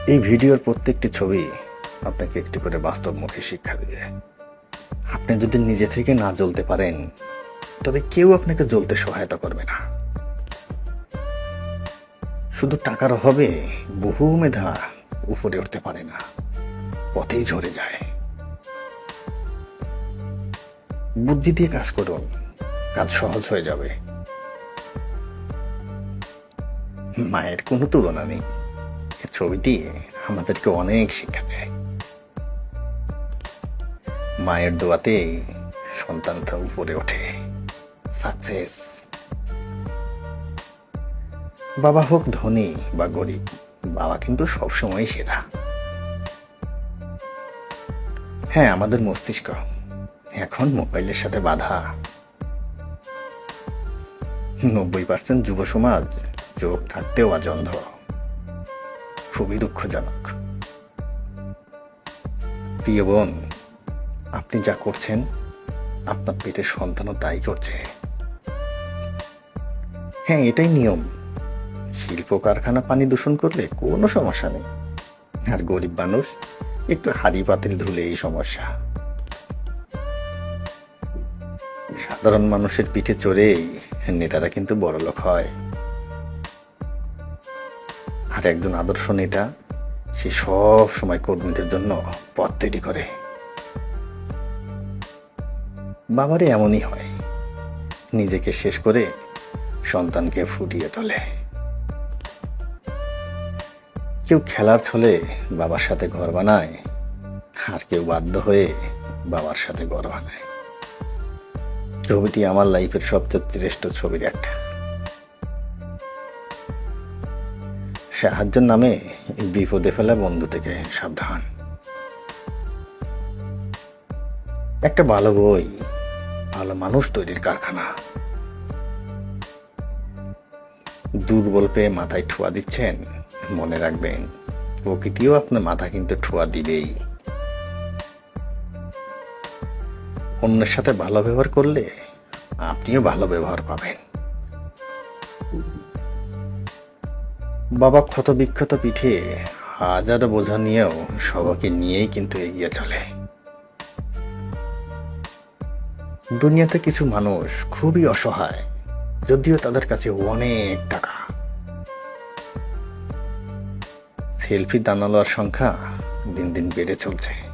এই ভিডিওর প্রত্যেকটি ছবি আপনাকে একটি করে বাস্তবমুখী শিক্ষা দিবে। আপনি যদি নিজে থেকে না জ্বলতে পারেন, তবে কেউ আপনাকে জ্বলতে সহায়তা করবে না। শুধু টাকার অভাবে বহু মেধা উপরে উঠতে পারে না, পথেই ঝরে যায়। বুদ্ধি দিয়ে কাজ করুন, কাজ সহজ হয়ে যাবে। মায়ের কোনো তুলনা নেই। এই ছবিটি আমাদেরকে অনেক শিক্ষা দেয়। মায়ের দোয়াতেই সন্তানটা উপরে ওঠে। সাকসেস। বাবা হোক ধনী বা গরিব, বাবা কিন্তু সবসময় সেরা। হ্যাঁ, আমাদের মস্তিষ্ক এখন মোবাইলের সাথে বাধা। 90% যুব সমাজ চোখ থাকতেও আজ অন্ধ। খুবই দুঃখজনক। প্রিয় বোন, আপনি যা করছেন, আপনার পেটের সন্তানও তাই করছে। হ্যাঁ, এটাই নিয়ম। শিল্প কারখানা পানি দূষণ করলে কোনো সমস্যা নেই, আর গরিব মানুষ একটু হাড়ি পাতিল ধুলে এই সমস্যা। সাধারণ মানুষের পিঠে চড়েই নেতারা কিন্তু বড়লোক হয়। আর একজন আদর্শ নেতা, সে সব সময় কর্মীদের জন্য পথ তৈরি করে। বাবারে এমনই হয়, নিজেকে শেষ করে সন্তানকে ফুটিয়ে তোলে। কেউ খেলার ছলে বাবার সাথে ঘর বানায়, আর কেউ বাধ্য হয়ে বাবার সাথে ঘর বানায়। ছবিটি আমার লাইফের সবচেয়ে শ্রেষ্ঠ ছবির একটা। সাহায্যের নামে বিপদে ফেলা বন্ধু থেকে সাবধান। একটা ভালো বই ভালো মানুষ তৈরির কারখানা। দুর্বল পেয়ে মাথায় ঠুয়া দিচ্ছেন, মনে রাখবেন প্রকৃতিও আপনার মাথা কিন্তু ঠুয়া দিবেই। অন্যের সাথে ভালো ব্যবহার করলে আপনিও ভালো ব্যবহার পাবেন। বাবা ক্ষত বিক্ষত পিঠে হাজারো বোঝা নিয়েও সবাইকে নিয়েই কিন্তু এগিয়ে চলে। দুনিয়াতে কিছু মানুষ খুবই অসহায়, যদিও তাদের কাছে অনেক টাকা। সেলফি দানালোয়ার সংখ্যা দিন দিন বেড়ে চলছে।